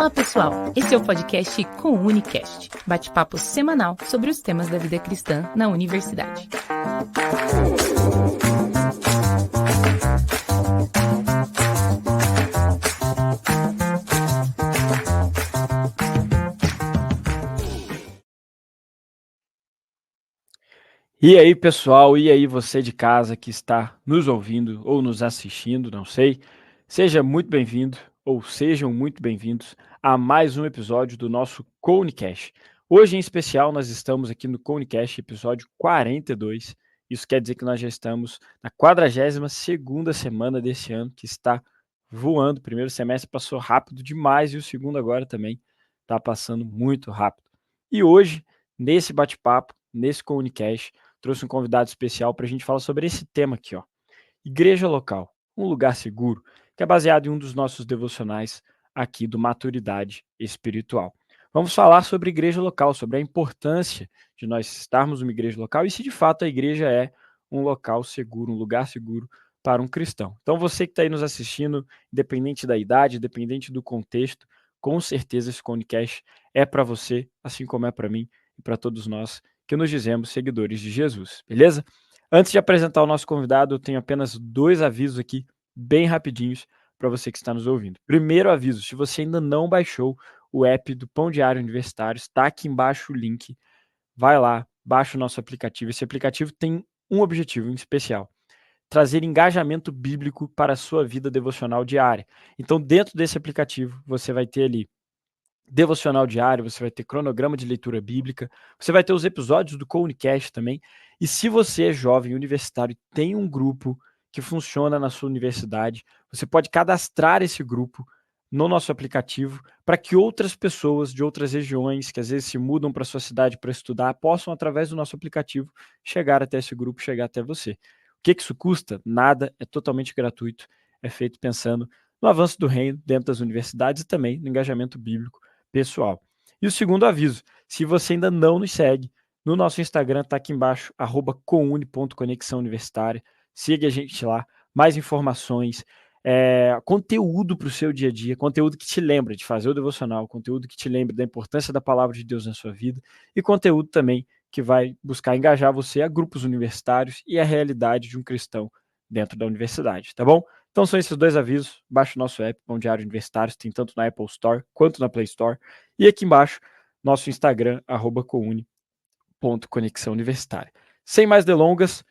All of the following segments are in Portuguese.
Fala pessoal, esse é o podcast com o Unicast, bate-papo semanal sobre os temas da vida cristã na universidade. E aí, pessoal, e aí você de casa que está nos ouvindo ou nos assistindo, não sei, seja muito bem-vindo ou sejam muito bem-vindos a mais um episódio do nosso Conecast. Hoje, em especial, nós estamos aqui no Conecast, episódio 42. Isso quer dizer que nós já estamos na 42ª semana desse ano, que está voando. O primeiro semestre passou rápido demais e o segundo agora também está passando muito rápido. E hoje, nesse bate-papo, nesse Conecast, trouxe um convidado especial para a gente falar sobre esse tema aqui, ó. Igreja local, um lugar seguro, que é baseado em um dos nossos devocionais aqui do Maturidade Espiritual. Vamos falar sobre igreja local, sobre a importância de nós estarmos numa igreja local e se de fato a igreja é um local seguro, um lugar seguro para um cristão. Então você que está aí nos assistindo, independente da idade, independente do contexto, com certeza esse Conecast é para você, assim como é para mim e para todos nós que nos dizemos seguidores de Jesus, beleza? Antes de apresentar o nosso convidado, eu tenho apenas 2 avisos aqui, bem rapidinhos, para você que está nos ouvindo. Primeiro aviso, se você ainda não baixou o app do Pão Diário Universitário, está aqui embaixo o link, vai lá, baixa o nosso aplicativo. Esse aplicativo tem um objetivo em especial: trazer engajamento bíblico para a sua vida devocional diária. Então, dentro desse aplicativo, você vai ter ali devocional diário, você vai ter cronograma de leitura bíblica, você vai ter os episódios do Conecast também. E se você é jovem universitário e tem um grupo que funciona na sua universidade, você pode cadastrar esse grupo no nosso aplicativo para que outras pessoas de outras regiões, que às vezes se mudam para sua cidade para estudar, possam, através do nosso aplicativo, chegar até esse grupo, chegar até você. O que isso custa? Nada, é totalmente gratuito, é feito pensando no avanço do reino dentro das universidades e também no engajamento bíblico pessoal. E o segundo aviso, se você ainda não nos segue, no nosso Instagram está aqui embaixo, @coune.conexãouniversitária. Siga a gente lá, mais informações, conteúdo para o seu dia a dia, conteúdo que te lembra de fazer o devocional, conteúdo que te lembra da importância da palavra de Deus na sua vida e conteúdo também que vai buscar engajar você a grupos universitários e a realidade de um cristão dentro da universidade, tá bom? Então são esses 2 avisos. Baixe o nosso app, Pão Diário Universitário, tem tanto na Apple Store quanto na Play Store. E aqui embaixo, nosso Instagram, @coune.conexãouniversitária. Sem mais delongas,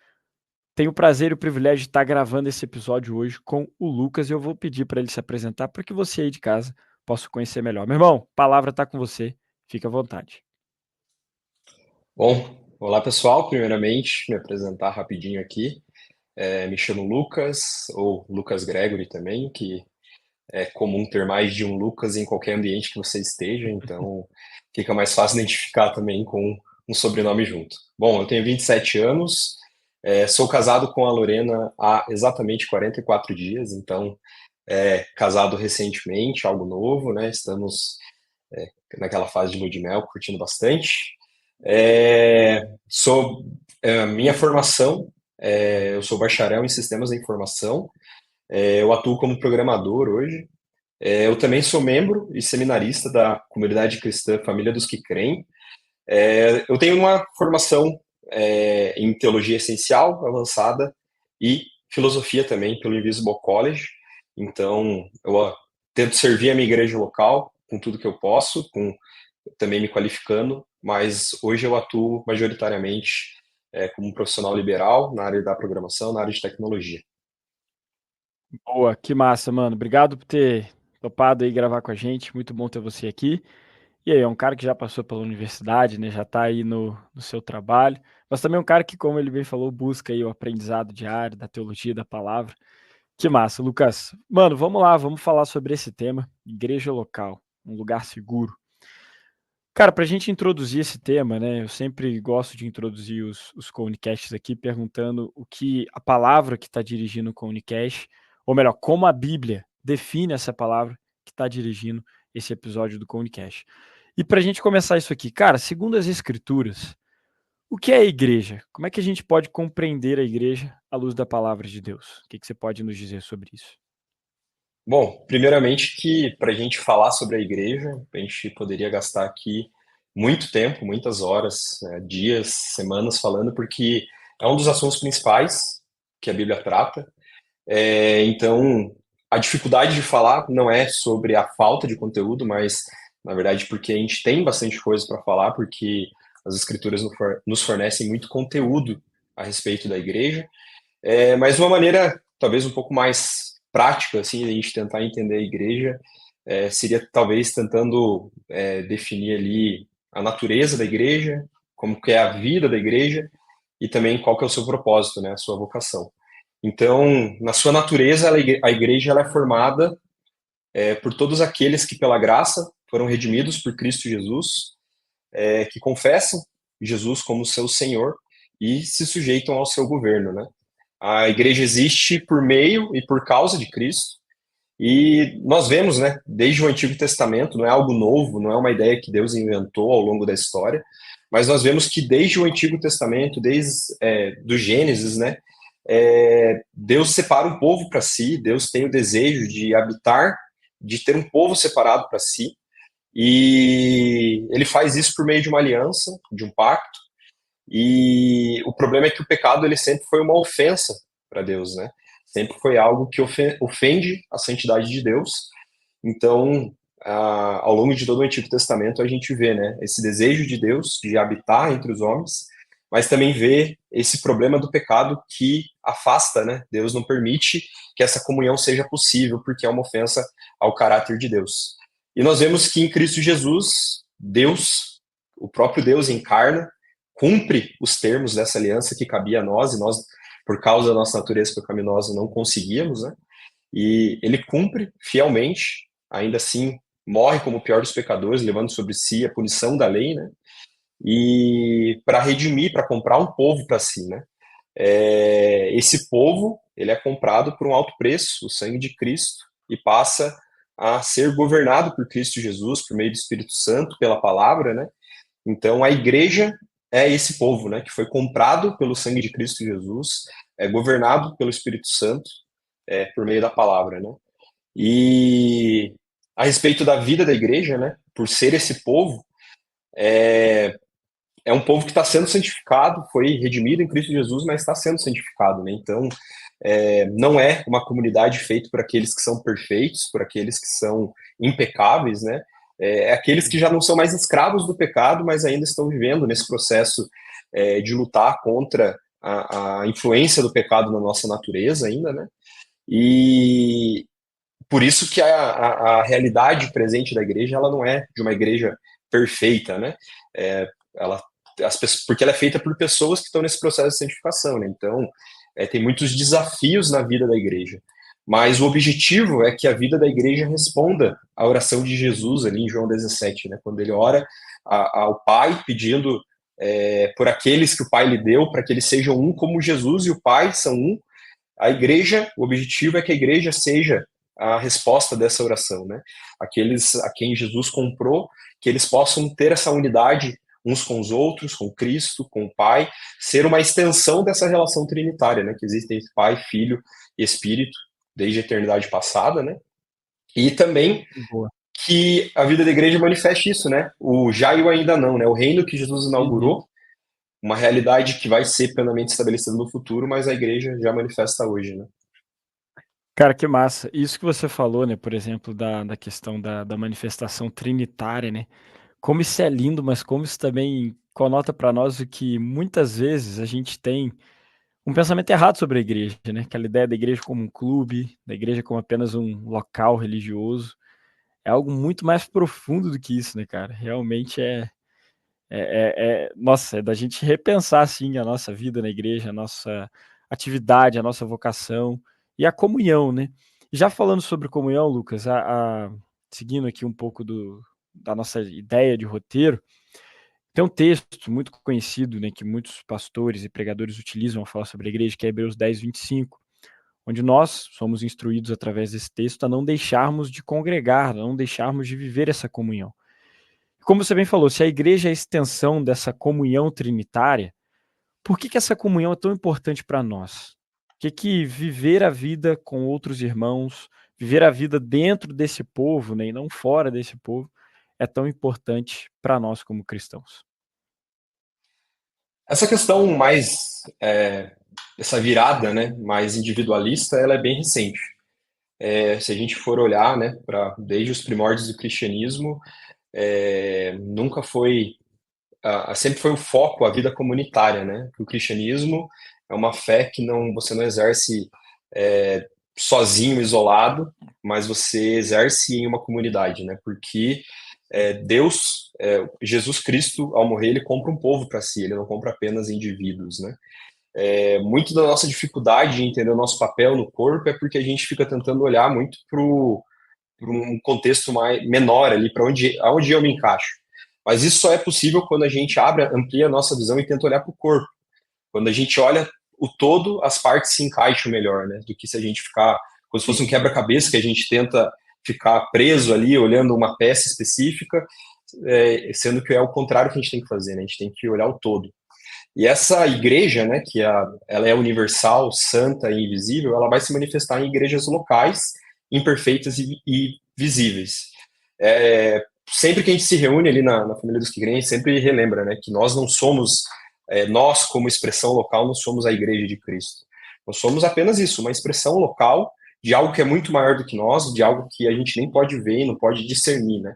tenho o prazer e o privilégio de estar gravando esse episódio hoje com o Lucas e eu vou pedir para ele se apresentar para que você aí de casa possa conhecer melhor. Meu irmão, a palavra está com você, fica à vontade. Bom, olá pessoal, primeiramente me apresentar rapidinho aqui. Me chamo Lucas, ou Lucas Gregory também, que é comum ter mais de um Lucas em qualquer ambiente que você esteja, então fica mais fácil identificar também com um sobrenome junto. Bom, eu tenho 27 anos, sou casado com a Lorena há exatamente 44 dias, então casado recentemente, algo novo, né? Estamos naquela fase de lua de mel, curtindo bastante. Minha formação, eu sou bacharel em sistemas da informação, eu atuo como programador hoje. Eu também sou membro e seminarista da comunidade cristã Família dos que Creem. Eu tenho uma formação em teologia essencial, avançada, e filosofia também pelo Invisible College. Então, eu tento servir a minha igreja local com tudo que eu posso, também me qualificando, mas hoje eu atuo majoritariamente como um profissional liberal na área da programação, na área de tecnologia. Boa, que massa, mano. Obrigado por ter topado aí gravar com a gente. Muito bom ter você aqui. E aí, é um cara que já passou pela universidade, né? Já está aí no seu trabalho, mas também é um cara que, como ele bem falou, busca aí o aprendizado diário da teologia da palavra. Que massa, Lucas. Mano, vamos lá, vamos falar sobre esse tema, igreja local, um lugar seguro. Cara, para a gente introduzir esse tema, né? Eu sempre gosto de introduzir os Conecasts aqui perguntando o que a palavra que está dirigindo o Conecast, ou melhor, como a Bíblia define essa palavra que está dirigindo esse episódio do Conecast. E para a gente começar isso aqui, cara, segundo as Escrituras, o que é a igreja? Como é que a gente pode compreender a igreja à luz da palavra de Deus? O que você pode nos dizer sobre isso? Bom, primeiramente que para a gente falar sobre a igreja, a gente poderia gastar aqui muito tempo, muitas horas, dias, semanas falando, porque é um dos assuntos principais que a Bíblia trata. Então, a dificuldade de falar não é sobre a falta de conteúdo, mas, na verdade, porque a gente tem bastante coisa para falar, porque as Escrituras nos fornecem muito conteúdo a respeito da igreja. Mas de uma maneira talvez um pouco mais prática, assim, a gente tentar entender a igreja, seria talvez tentando definir ali a natureza da igreja, como que é a vida da igreja e também qual que é o seu propósito, né, a sua vocação. Então, na sua natureza, a igreja ela é formada por todos aqueles que pela graça foram redimidos por Cristo Jesus, que confessam Jesus como seu Senhor e se sujeitam ao seu governo, né? A igreja existe por meio e por causa de Cristo. E nós vemos, né, desde o Antigo Testamento, não é algo novo, não é uma ideia que Deus inventou ao longo da história, mas nós vemos que desde o Antigo Testamento, desde do Gênesis, né, Deus separa um povo para si, Deus tem o desejo de habitar, de ter um povo separado para si, e ele faz isso por meio de uma aliança, de um pacto, e o problema é que o pecado ele sempre foi uma ofensa para Deus, né? Sempre foi algo que ofende a santidade de Deus. Então, ao longo de todo o Antigo Testamento, a gente vê, né, esse desejo de Deus de habitar entre os homens, mas também vê esse problema do pecado que afasta, né? Deus não permite que essa comunhão seja possível, porque é uma ofensa ao caráter de Deus. E nós vemos que em Cristo Jesus, Deus, o próprio Deus encarna, cumpre os termos dessa aliança que cabia a nós, e nós, por causa da nossa natureza pecaminosa, não conseguíamos, né? E ele cumpre fielmente, ainda assim morre como o pior dos pecadores, levando sobre si a punição da lei, né? E para redimir, para comprar um povo para si, né? Esse povo, ele é comprado por um alto preço, o sangue de Cristo, e passa a ser governado por Cristo Jesus, por meio do Espírito Santo, pela palavra, né? Então, a igreja é esse povo, né, que foi comprado pelo sangue de Cristo Jesus, é governado pelo Espírito Santo, por meio da palavra, né? E a respeito da vida da igreja, né, por ser esse povo, é um povo que está sendo santificado, foi redimido em Cristo Jesus, mas está sendo santificado, né? Então, não é uma comunidade feita por aqueles que são perfeitos, por aqueles que são impecáveis, né? Aqueles que já não são mais escravos do pecado, mas ainda estão vivendo nesse processo de lutar contra a influência do pecado na nossa natureza ainda, né? E por isso que a realidade presente da igreja, ela não é de uma igreja perfeita, né? Ela, porque ela é feita por pessoas que estão nesse processo de santificação, né? Então, tem muitos desafios na vida da igreja. Mas o objetivo é que a vida da igreja responda à oração de Jesus ali em João 17, né? Quando ele ora ao Pai pedindo por aqueles que o Pai lhe deu, para que eles sejam um como Jesus e o Pai são um. A igreja, o objetivo é que a igreja seja a resposta dessa oração, né? Aqueles a quem Jesus comprou, que eles possam ter essa unidade uns com os outros, com Cristo, com o Pai, ser uma extensão dessa relação trinitária, né? Que existe entre Pai, Filho e Espírito, desde a eternidade passada, né? E também Boa. que a vida da igreja manifeste isso, né? O já e o ainda não, né? O reino que Jesus Uhum. inaugurou, uma realidade que vai ser plenamente estabelecida no futuro, mas a igreja já manifesta hoje, né? Cara, que massa. Isso que você falou, né, por exemplo, da questão da manifestação trinitária, né? Como isso é lindo, mas como isso também conota para nós o que muitas vezes a gente tem um pensamento errado sobre a igreja, né? Aquela ideia da igreja como um clube, da igreja como apenas um local religioso. É algo muito mais profundo do que isso, né, cara? Realmente nossa, é da gente repensar, assim, a nossa vida na igreja, a nossa atividade, a nossa vocação e a comunhão, né? Já falando sobre comunhão, Lucas, seguindo aqui um pouco da nossa ideia de roteiro, tem um texto muito conhecido, né, que muitos pastores e pregadores utilizam ao falar sobre a igreja, que é Hebreus 10:25, onde nós somos instruídos através desse texto a não deixarmos de congregar, a não deixarmos de viver essa comunhão. Como você bem falou, se a igreja é a extensão dessa comunhão trinitária, por que essa comunhão é tão importante para nós? Que viver a vida com outros irmãos, viver a vida dentro desse povo, né, e não fora desse povo, é tão importante para nós como cristãos. Essa questão mais, essa virada, né, mais individualista, ela é bem recente. Se a gente for olhar, né, desde os primórdios do cristianismo, nunca foi, sempre foi o foco a vida comunitária, né? O cristianismo é uma fé que você não exerce sozinho, isolado, mas você exerce em uma comunidade, né? Porque Deus, Jesus Cristo, ao morrer, ele compra um povo para si, ele não compra apenas indivíduos, né? Muito da nossa dificuldade em entender o nosso papel no corpo é porque a gente fica tentando olhar muito para um contexto menor ali, para aonde eu me encaixo. Mas isso só é possível quando a gente amplia a nossa visão e tenta olhar para o corpo. Quando a gente olha o todo, as partes se encaixam melhor, né? Do que se a gente ficar, como se fosse um quebra-cabeça que a gente tenta ficar preso ali, olhando uma peça específica, sendo que é o contrário que a gente tem que fazer, né? A gente tem que olhar o todo. E essa igreja, né, ela é universal, santa e invisível, ela vai se manifestar em igrejas locais, imperfeitas e visíveis. Sempre que a gente se reúne ali na família dos que creem, sempre relembra, né, que nós não somos, nós como expressão local, não somos a igreja de Cristo. Nós somos apenas isso, uma expressão local de algo que é muito maior do que nós, de algo que a gente nem pode ver e não pode discernir, né?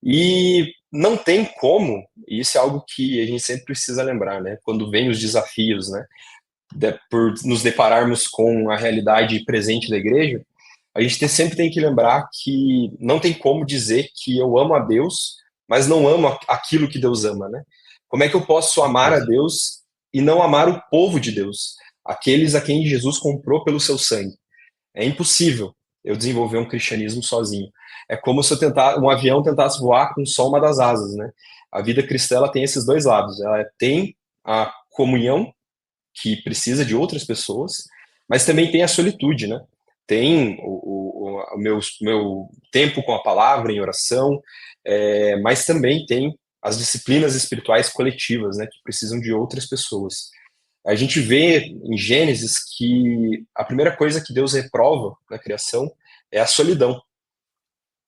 E não tem como, e isso é algo que a gente sempre precisa lembrar, né? Quando vem os desafios, né? Por nos depararmos com a realidade presente da igreja, a gente sempre tem que lembrar que não tem como dizer que eu amo a Deus, mas não amo aquilo que Deus ama, né? Como é que eu posso amar a Deus e não amar o povo de Deus? Aqueles a quem Jesus comprou pelo seu sangue. É impossível eu desenvolver um cristianismo sozinho. É como se um avião tentasse voar com só uma das asas, né? A vida cristã ela tem esses dois lados. Ela tem a comunhão, que precisa de outras pessoas, mas também tem a solitude, né? Tem o meu tempo com a palavra, em oração, mas também tem as disciplinas espirituais coletivas, né? Que precisam de outras pessoas. A gente vê em Gênesis que a primeira coisa que Deus reprova na criação é a solidão.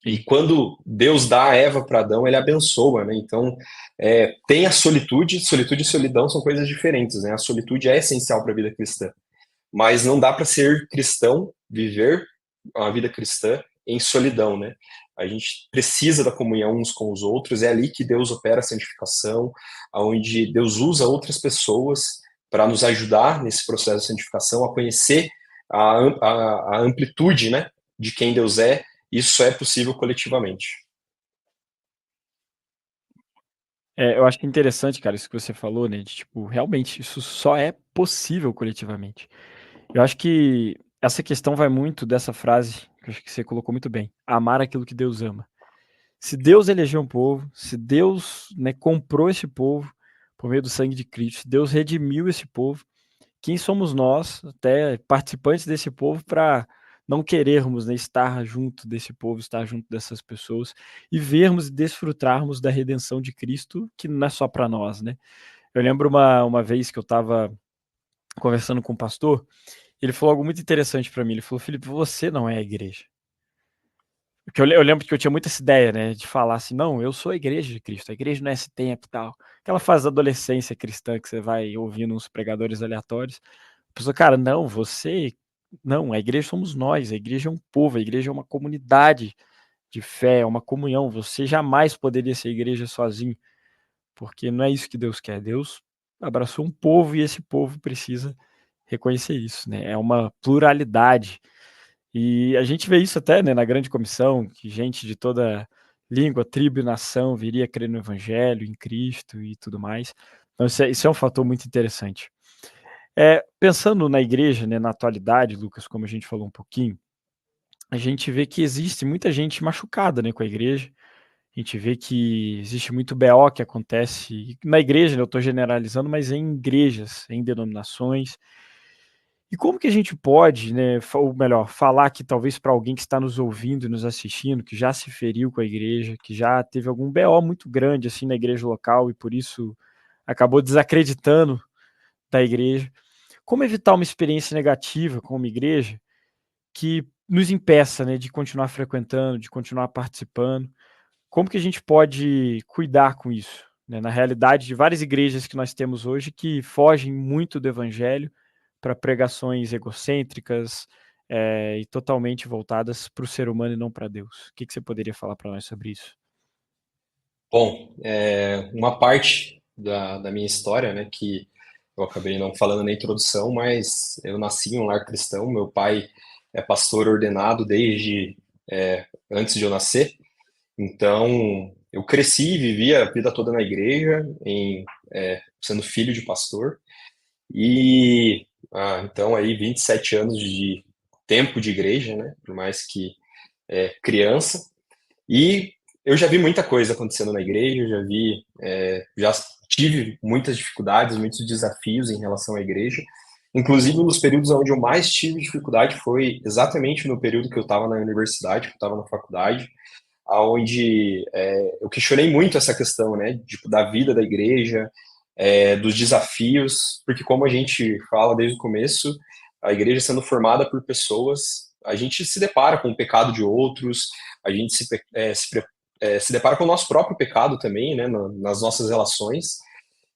E quando Deus dá a Eva para Adão, ele abençoa, né? Então, tem a solitude e solidão são coisas diferentes, né? A solitude é essencial para a vida cristã, mas não dá para ser cristão, viver uma vida cristã em solidão, né? A gente precisa da comunhão uns com os outros, é ali que Deus opera a santificação, onde Deus usa outras pessoas para nos ajudar nesse processo de santificação, a conhecer a amplitude, né, de quem Deus é. Isso é possível coletivamente. Eu acho que é interessante, cara, isso que você falou, né, de tipo, realmente isso só é possível coletivamente. Eu acho que essa questão vai muito dessa frase, que eu acho que você colocou muito bem, amar aquilo que Deus ama. Se Deus elegeu um povo, se Deus, né, comprou esse povo por meio do sangue de Cristo, se Deus redimiu esse povo, quem somos nós, até participantes desse povo, para não querermos, né, estar junto desse povo, estar junto dessas pessoas e vermos e desfrutarmos da redenção de Cristo, que não é só para nós, né? Eu lembro uma vez que eu estava conversando com um pastor, ele falou algo muito interessante para mim. Ele falou: Felipe, você não é a igreja. Porque eu lembro que eu tinha muita essa ideia, né, de falar assim: não, eu sou a igreja de Cristo, a igreja não é esse tempo e tal. Aquela fase da adolescência cristã que você vai ouvindo uns pregadores aleatórios. A pessoa, cara, não, você. Não, a igreja somos nós, a igreja é um povo, a igreja é uma comunidade de fé, é uma comunhão. Você jamais poderia ser igreja sozinho, porque não é isso que Deus quer. Deus abraçou um povo e esse povo precisa reconhecer isso, né? É uma pluralidade. E a gente vê isso até, né, na grande comissão, que gente de toda língua, tribo e nação viria crer no evangelho, em Cristo e tudo mais. Então isso é um fator muito interessante. Pensando na igreja, né, na atualidade, Lucas, como a gente falou um pouquinho, a gente vê que existe muita gente machucada, né, com a igreja. A gente vê que existe muito BO que acontece na igreja, né, eu estou generalizando, mas em igrejas, em denominações. E como que a gente pode, né, ou melhor, falar que talvez para alguém que está nos ouvindo e nos assistindo, que já se feriu com a igreja, que já teve algum BO muito grande assim na igreja local e por isso acabou desacreditando da igreja, como evitar uma experiência negativa com uma igreja que nos impeça, né, de continuar frequentando, de continuar participando. Como que a gente pode cuidar com isso, né? Na realidade de várias igrejas que nós temos hoje que fogem muito do evangelho para pregações egocêntricas, e totalmente voltadas para o ser humano e não para Deus. O que que você poderia falar para nós sobre isso? Bom, uma parte da minha história, né, que eu acabei não falando na introdução, mas eu nasci em um lar cristão. Meu pai é pastor ordenado desde antes de eu nascer. Então, eu cresci e vivi a vida toda na igreja, sendo filho de pastor. E então aí 27 anos de tempo de igreja, né? Por mais que criança. E eu já vi muita coisa acontecendo na igreja, já tive muitas dificuldades, muitos desafios em relação à igreja. Inclusive, um dos períodos onde eu mais tive dificuldade foi exatamente no período que eu estava na universidade, que eu estava na faculdade, aonde eu questionei muito essa questão, né, tipo, da vida da igreja, dos desafios, porque como a gente fala desde o começo, a igreja sendo formada por pessoas, a gente se depara com o pecado de outros, a gente se depara com o nosso próprio pecado também, né, nas nossas relações,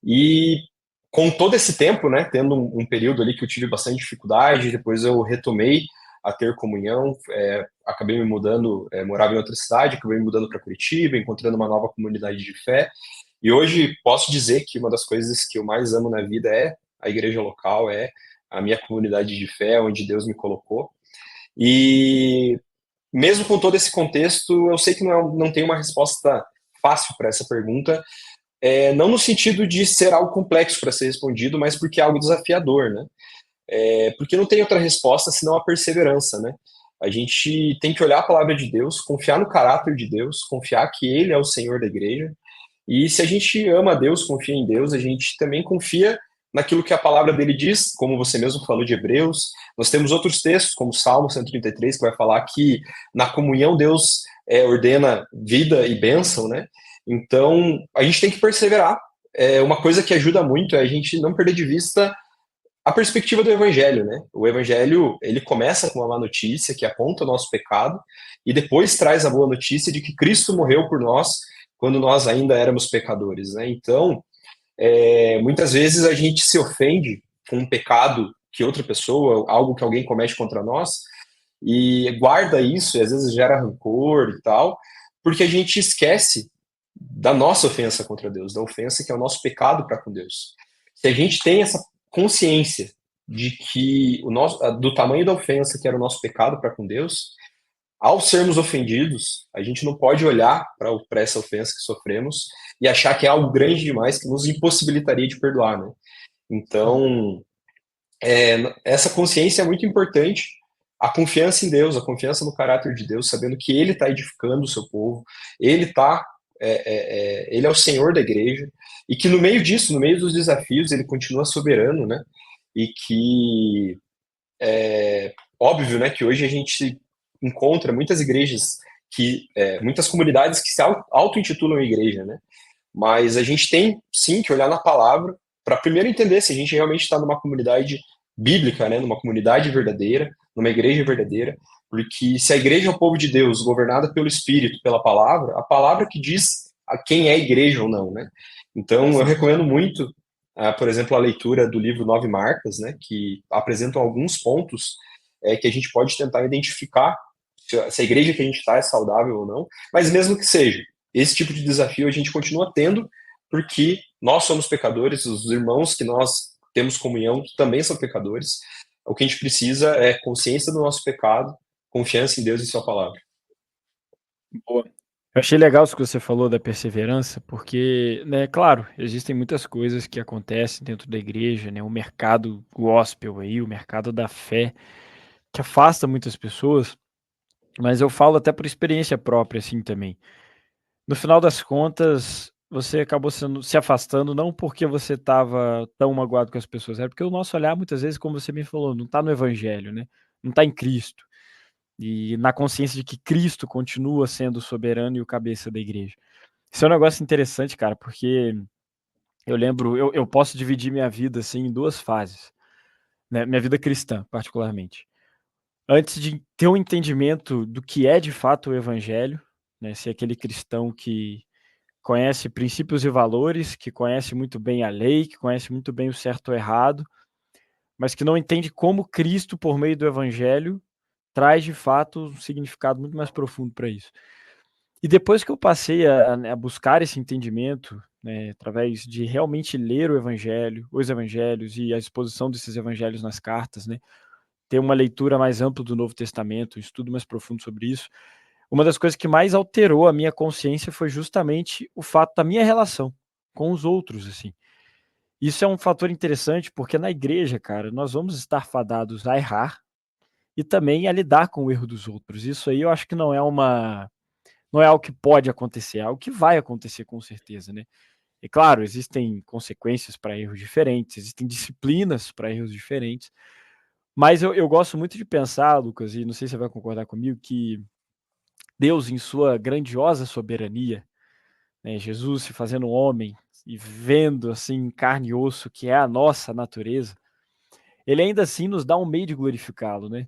e com todo esse tempo, né, tendo um período ali que eu tive bastante dificuldade, depois eu retomei a ter comunhão, acabei me mudando, morava em outra cidade, acabei me mudando para Curitiba, encontrando uma nova comunidade de fé, e hoje posso dizer que uma das coisas que eu mais amo na vida é a igreja local, é a minha comunidade de fé, onde Deus me colocou. E mesmo com todo esse contexto, eu sei que não tem uma resposta fácil para essa pergunta, não no sentido de ser algo complexo para ser respondido, mas porque é algo desafiador, né? Porque não tem outra resposta senão a perseverança, né? A gente tem que olhar a palavra de Deus, confiar no caráter de Deus, confiar que Ele é o Senhor da igreja. E se a gente ama Deus, confia em Deus, a gente também confia naquilo que a palavra dele diz, como você mesmo falou de Hebreus. Nós temos outros textos, como Salmo 133, que vai falar que na comunhão Deus ordena vida e bênção, né? Então, a gente tem que perseverar. Uma coisa que ajuda muito é a gente não perder de vista a perspectiva do evangelho, né? O evangelho, ele começa com uma má notícia que aponta o nosso pecado e depois traz a boa notícia de que Cristo morreu por nós quando nós ainda éramos pecadores, né? Então, muitas vezes a gente se ofende com um pecado que outra pessoa, algo que alguém comete contra nós, e guarda isso, e às vezes gera rancor e tal, porque a gente esquece da nossa ofensa contra Deus, da ofensa que é o nosso pecado para com Deus. Se a gente tem essa consciência de que do tamanho da ofensa que era o nosso pecado para com Deus, ao sermos ofendidos, a gente não pode olhar para essa ofensa que sofremos e achar que é algo grande demais que nos impossibilitaria de perdoar, né? Então, essa consciência é muito importante, a confiança em Deus, a confiança no caráter de Deus, sabendo que Ele está edificando o seu povo, Ele é o Senhor da igreja, e que no meio disso, no meio dos desafios, Ele continua soberano, né? E que óbvio, né, que hoje a gente encontra muitas igrejas muitas comunidades que se auto-intitulam igreja, né? Mas a gente tem sim que olhar na palavra para primeiro entender se a gente realmente está numa comunidade bíblica, né? Numa comunidade verdadeira, numa igreja verdadeira, porque se a igreja é o povo de Deus, governada pelo Espírito, pela palavra, a palavra que diz a quem é igreja ou não, né? Então eu recomendo muito, por exemplo, a leitura do livro Nove Marcas, né? Que apresentam alguns pontos que a gente pode tentar identificar se a igreja que a gente está é saudável ou não, mas mesmo que seja, esse tipo de desafio a gente continua tendo, porque nós somos pecadores, os irmãos que nós temos comunhão também são pecadores. O que a gente precisa é consciência do nosso pecado, confiança em Deus e sua palavra. Boa. Eu achei legal isso que você falou da perseverança, porque, né, claro, existem muitas coisas que acontecem dentro da igreja, né, o mercado gospel aí, o mercado da fé, que afasta muitas pessoas, mas eu falo até por experiência própria, assim, também. No final das contas, você acabou se afastando não porque você estava tão magoado com as pessoas, era porque o nosso olhar muitas vezes, como você me falou, não está no evangelho, né, não está em Cristo. E na consciência de que Cristo continua sendo o soberano e o cabeça da igreja. Isso é um negócio interessante, cara, porque eu lembro, eu posso dividir minha vida, assim, em 2 fases, né, minha vida cristã, particularmente. antes de ter um entendimento do que é de fato o evangelho, né, ser aquele cristão que conhece princípios e valores, que conhece muito bem a lei, que conhece muito bem o certo e o errado, mas que não entende como Cristo, por meio do evangelho, traz de fato um significado muito mais profundo para isso. E depois que eu passei a buscar esse entendimento, né, através de realmente ler o evangelho, os evangelhos e a exposição desses evangelhos nas cartas, né, ter uma leitura mais ampla do Novo Testamento, um estudo mais profundo sobre isso, uma das coisas que mais alterou a minha consciência foi justamente o fato da minha relação com os outros, assim. Isso é um fator interessante, porque na igreja, cara, nós vamos estar fadados a errar e também a lidar com o erro dos outros. Isso aí eu acho que não é algo que pode acontecer, é algo que vai acontecer com certeza, né. E claro, existem consequências para erros diferentes, existem disciplinas para erros diferentes, mas eu gosto muito de pensar, Lucas, e não sei se você vai concordar comigo, que Deus, em sua grandiosa soberania, né, Jesus se fazendo homem e vendo, assim, em carne e osso, que é a nossa natureza, ele ainda assim nos dá um meio de glorificá-lo, né.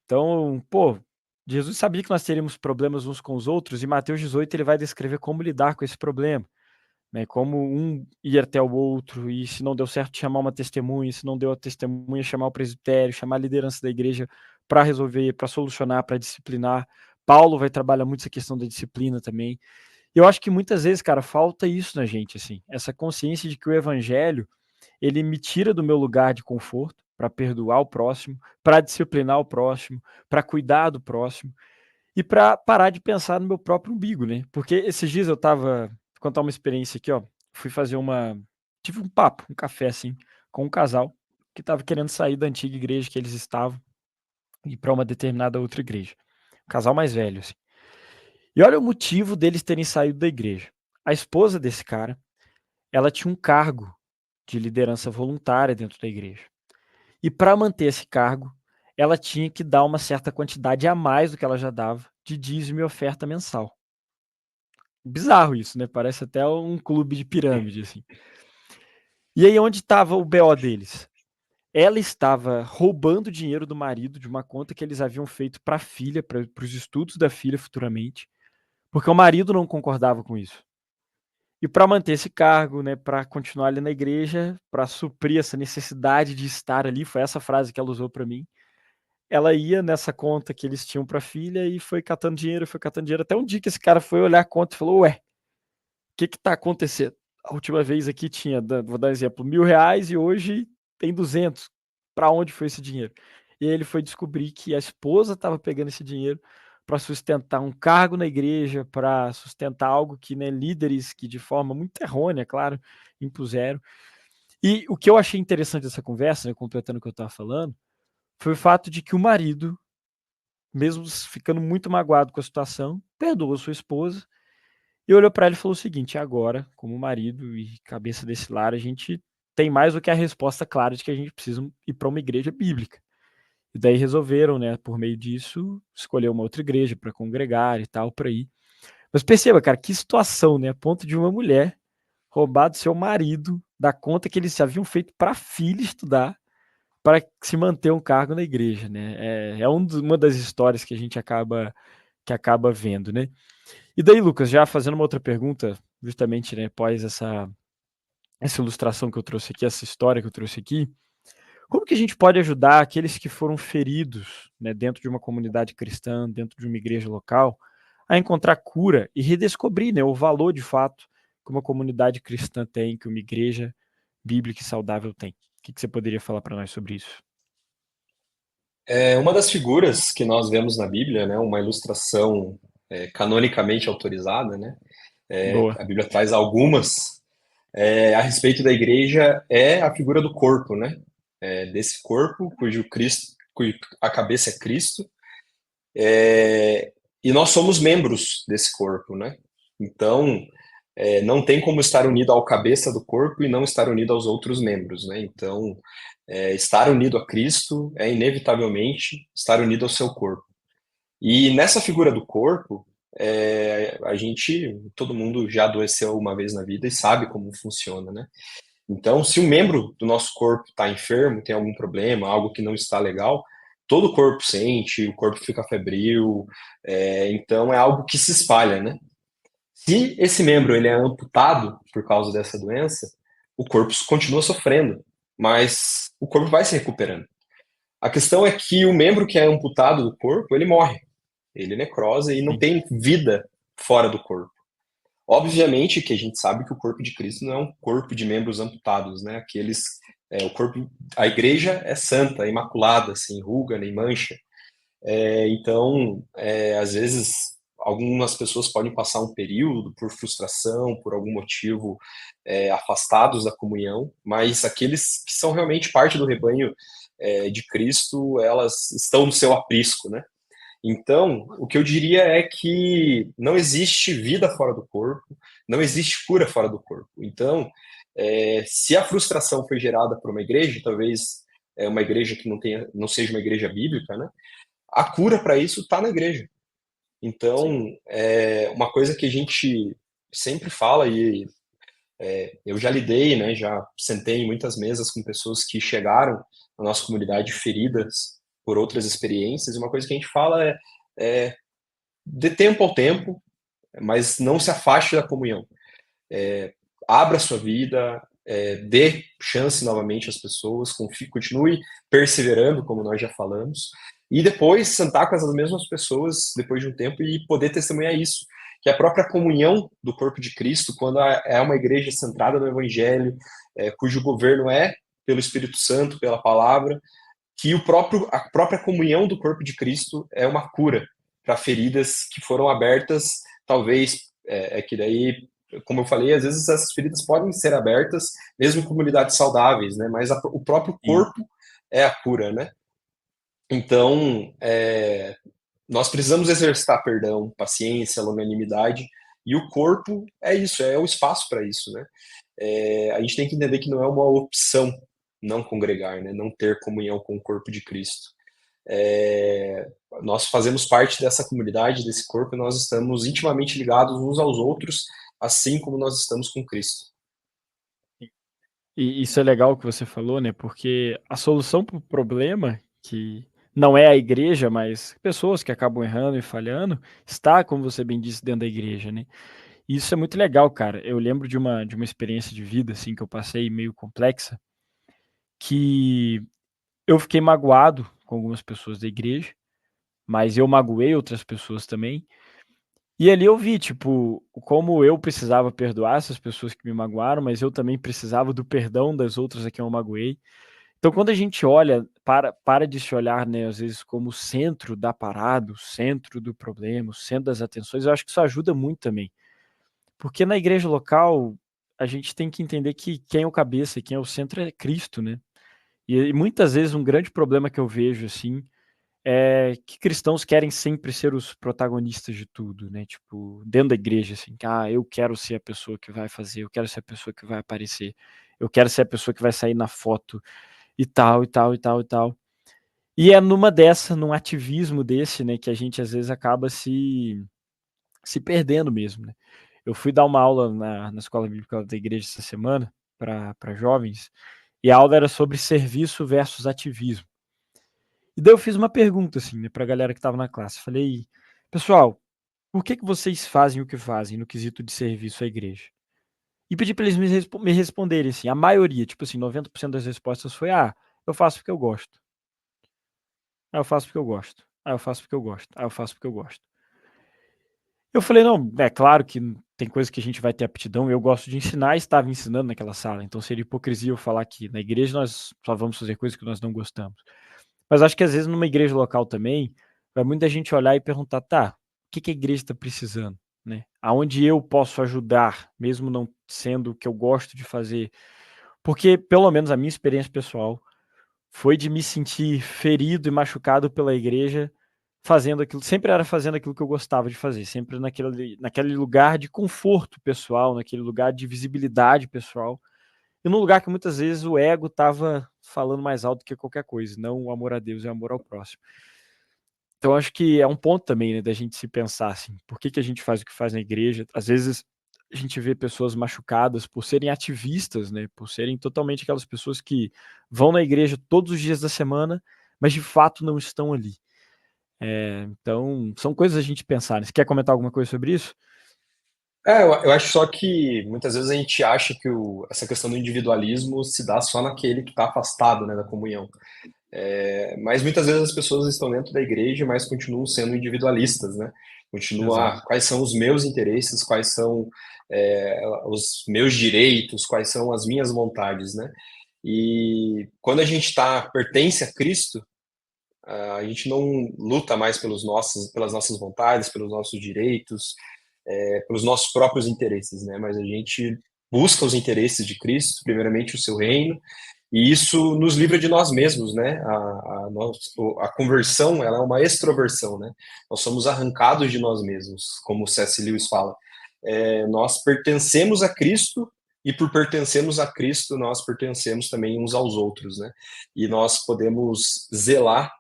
Então, pô, Jesus sabia que nós teríamos problemas uns com os outros, e Mateus 18 ele vai descrever como lidar com esse problema, né, como um ir até o outro e, se não deu certo, chamar uma testemunha, se não deu a testemunha, chamar o presbitério, chamar a liderança da igreja para resolver, para solucionar, para disciplinar. Paulo vai trabalhar muito essa questão da disciplina também. E eu acho que muitas vezes, cara, falta isso na gente, assim, essa consciência de que o evangelho, ele me tira do meu lugar de conforto para perdoar o próximo, para disciplinar o próximo, para cuidar do próximo e para parar de pensar no meu próprio umbigo, né. Porque esses dias eu estava vou contar uma experiência aqui, ó, fui fazer uma tive um papo, um café, assim, com um casal que estava querendo sair da antiga igreja que eles estavam e ir para uma determinada outra igreja. Um casal mais velho, assim. E olha o motivo deles terem saído da igreja. A esposa desse cara, ela tinha um cargo de liderança voluntária dentro da igreja. E para manter esse cargo, ela tinha que dar uma certa quantidade a mais do que ela já dava de dízimo e oferta mensal. Bizarro isso, né, parece até um clube de pirâmide, assim. E aí onde estava o BO deles? Ela estava roubando dinheiro do marido de uma conta que eles haviam feito para a filha, para os estudos da filha futuramente, porque o marido não concordava com isso. E para manter esse cargo, né, para continuar ali na igreja, para suprir essa necessidade de estar ali, foi essa frase que ela usou para mim, ela ia nessa conta que eles tinham para a filha e foi catando dinheiro, até um dia que esse cara foi olhar a conta e falou: "Ué, que tá acontecendo? A última vez aqui tinha, vou dar um exemplo, R$ 1.000 e hoje tem 200. Para onde foi esse dinheiro?" E aí ele foi descobrir que a esposa estava pegando esse dinheiro para sustentar um cargo na igreja, para sustentar algo que, né, líderes que de forma muito errônea, claro, impuseram. E o que eu achei interessante dessa conversa, né, completando o que eu estava falando, foi o fato de que o marido, mesmo ficando muito magoado com a situação, perdoou sua esposa e olhou para ela e falou o seguinte: "Agora, como marido e cabeça desse lar, a gente tem mais do que a resposta clara de que a gente precisa ir para uma igreja bíblica". E daí resolveram, né, por meio disso, escolher uma outra igreja para congregar e tal, para ir. Mas perceba, cara, que situação, né, a ponto de uma mulher roubar do seu marido, da conta que eles haviam feito para a filha estudar, para se manter um cargo na igreja, né. Uma das histórias que a gente acaba vendo, né. E daí, Lucas, já fazendo uma outra pergunta, justamente, né, após essa ilustração que eu trouxe aqui, essa história que eu trouxe aqui, como que a gente pode ajudar aqueles que foram feridos, né, dentro de uma comunidade cristã, dentro de uma igreja local, a encontrar cura e redescobrir, né, o valor de fato que uma comunidade cristã tem, que uma igreja bíblica e saudável tem? O que você poderia falar para nós sobre isso? Uma das figuras que nós vemos na Bíblia, né, uma ilustração canonicamente autorizada, né, Boa. a Bíblia traz algumas a respeito da igreja, é a figura do corpo, né? Desse corpo cujo a cabeça é Cristo, e nós somos membros desse corpo, né? Então, não tem como estar unido ao cabeça do corpo e não estar unido aos outros membros, né? Então, estar unido a Cristo é inevitavelmente estar unido ao seu corpo. E nessa figura do corpo, todo mundo já adoeceu uma vez na vida e sabe como funciona, né? Então, se um membro do nosso corpo está enfermo, tem algum problema, algo que não está legal, todo o corpo sente, o corpo fica febril, então é algo que se espalha, né? Se esse membro ele é amputado por causa dessa doença, o corpo continua sofrendo, mas o corpo vai se recuperando. A questão é que o membro que é amputado do corpo, ele morre, ele necrosa e não Sim. tem vida fora do corpo. Obviamente que a gente sabe que o corpo de Cristo não é um corpo de membros amputados, né? O corpo, a igreja é santa, é imaculada, sem ruga nem mancha. Então, às vezes, algumas pessoas podem passar um período por frustração, por algum motivo, afastados da comunhão, mas aqueles que são realmente parte do rebanho de Cristo, elas estão no seu aprisco, né? Então, o que eu diria é que não existe vida fora do corpo, não existe cura fora do corpo. Então, se a frustração foi gerada por uma igreja, talvez uma igreja que não seja uma igreja bíblica, né? A cura para isso está na igreja. Sim. Então, uma coisa que a gente sempre fala, e eu já lidei, né, já sentei em muitas mesas com pessoas que chegaram na nossa comunidade feridas por outras experiências, e uma coisa que a gente fala é dê tempo ao tempo, mas não se afaste da comunhão. Abra sua vida, dê chance novamente às pessoas, continue perseverando, como nós já falamos, e depois sentar com essas mesmas pessoas, depois de um tempo, e poder testemunhar isso, que a própria comunhão do corpo de Cristo, quando é uma igreja centrada no Evangelho, cujo governo é pelo Espírito Santo, pela palavra, que a própria comunhão do corpo de Cristo é uma cura para feridas que foram abertas, talvez, que daí, como eu falei, às vezes essas feridas podem ser abertas, mesmo em comunidades saudáveis, né? Mas o próprio Sim. corpo é a cura, né? Então, nós precisamos exercitar perdão, paciência, longanimidade, e o corpo é isso, é o espaço para isso, né? A gente tem que entender que não é uma opção não congregar, né? Não ter comunhão com o corpo de Cristo. Nós fazemos parte dessa comunidade, desse corpo, e nós estamos intimamente ligados uns aos outros, assim como nós estamos com Cristo. E isso é legal que você falou, né? Porque a solução para o problema, que não é a igreja, mas pessoas que acabam errando e falhando, está, como você bem disse, dentro da igreja, né? E isso é muito legal, cara. Eu lembro de uma experiência de vida, assim, que eu passei meio complexa, que eu fiquei magoado com algumas pessoas da igreja, mas eu magoei outras pessoas também. E ali eu vi, tipo, como eu precisava perdoar essas pessoas que me magoaram, mas eu também precisava do perdão das outras a quem eu magoei. Então, quando a gente olha, para de se olhar, né, às vezes, como o centro da parada, o centro do problema, o centro das atenções, eu acho que isso ajuda muito também. Porque na igreja local, a gente tem que entender que quem é o cabeça e quem é o centro é Cristo, né? E muitas vezes um grande problema que eu vejo, assim, é que cristãos querem sempre ser os protagonistas de tudo, né? Tipo, dentro da igreja, assim, que, eu quero ser a pessoa que vai fazer, eu quero ser a pessoa que vai aparecer, eu quero ser a pessoa que vai sair na foto, e tal, e tal, e tal, e tal. E é num ativismo desse, né, que a gente às vezes acaba se perdendo mesmo, né? Eu fui dar uma aula na escola bíblica da igreja essa semana para jovens, e a aula era sobre serviço versus ativismo. E daí eu fiz uma pergunta, assim, né, pra galera que estava na classe. Falei: "Pessoal, por que que vocês fazem o que fazem no quesito de serviço à igreja?" E pedi para eles me responderem, assim, a maioria, tipo assim, 90% das respostas foi: "Ah, eu faço porque eu gosto. Ah, eu faço porque eu gosto. Ah, eu faço porque eu gosto. Ah, eu faço porque eu gosto." Eu falei: "Não, é claro que tem coisas que a gente vai ter aptidão, eu gosto de ensinar e estava ensinando naquela sala, então seria hipocrisia eu falar que na igreja nós só vamos fazer coisas que nós não gostamos." Mas acho que às vezes numa igreja local também, vai muita gente olhar e perguntar: "Tá, o que que a igreja está precisando, né? Aonde eu posso ajudar, mesmo não sendo o que eu gosto de fazer?" Porque pelo menos a minha experiência pessoal foi de me sentir ferido e machucado pela igreja fazendo aquilo, sempre era fazendo aquilo que eu gostava de fazer, sempre naquele lugar de conforto pessoal, naquele lugar de visibilidade pessoal, e num lugar que muitas vezes o ego estava falando mais alto que qualquer coisa, não o amor a Deus e o amor ao próximo. Então acho que é um ponto também, né, da gente se pensar assim, por que que a gente faz o que faz na igreja? Às vezes a gente vê pessoas machucadas por serem ativistas, né, por serem totalmente aquelas pessoas que vão na igreja todos os dias da semana, mas de fato não estão ali. Então, são coisas a gente pensar, né? Você quer comentar alguma coisa sobre isso? Eu acho só que muitas vezes a gente acha que essa questão do individualismo se dá só naquele que está afastado, né, da comunhão. Mas muitas vezes as pessoas estão dentro da igreja, mas continuam sendo individualistas, né? Continuam, Exato. quais são os meus interesses, quais são os meus direitos, quais são as minhas vontades, né? E quando a gente pertence a Cristo, a gente não luta mais pelas nossas vontades, pelos nossos direitos, pelos nossos próprios interesses, né? Mas a gente busca os interesses de Cristo, primeiramente o seu reino, e isso nos livra de nós mesmos, né? A conversão, ela é uma extroversão, né? Nós somos arrancados de nós mesmos, como o C.S. Lewis fala. Nós pertencemos a Cristo e por pertencermos a Cristo, nós pertencemos também uns aos outros, né? E nós podemos zelar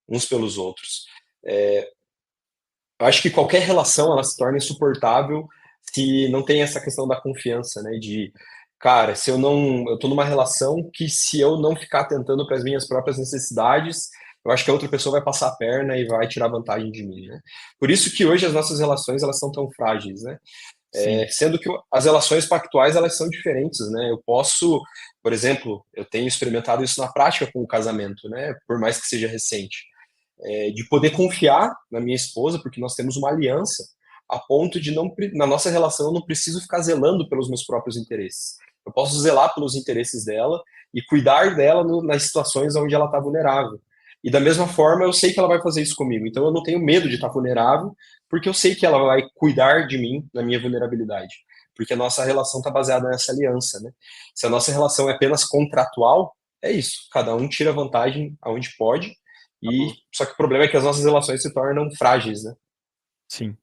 uns pelos outros. Eu acho que qualquer relação ela se torna insuportável se não tem essa questão da confiança, né? De, cara, se eu não, eu tô numa relação que se eu não ficar atentando para as minhas próprias necessidades, eu acho que a outra pessoa vai passar a perna e vai tirar vantagem de mim, né? Por isso que hoje as nossas relações elas são tão frágeis, né? Sim. Sendo que as relações pactuais elas são diferentes, né? Eu posso, por exemplo, eu tenho experimentado isso na prática com o casamento, né? Por mais que seja recente de poder confiar na minha esposa, porque nós temos uma aliança, a ponto de não, na nossa relação eu não preciso ficar zelando pelos meus próprios interesses. Eu posso zelar pelos interesses dela e cuidar dela nas situações onde ela está vulnerável. E da mesma forma, eu sei que ela vai fazer isso comigo. Então eu não tenho medo de estar vulnerável, porque eu sei que ela vai cuidar de mim na minha vulnerabilidade. Porque a nossa relação está baseada nessa aliança, né? Se a nossa relação é apenas contratual, é isso. Cada um tira vantagem aonde pode só que o problema é que as nossas relações se tornam frágeis, né? Sim.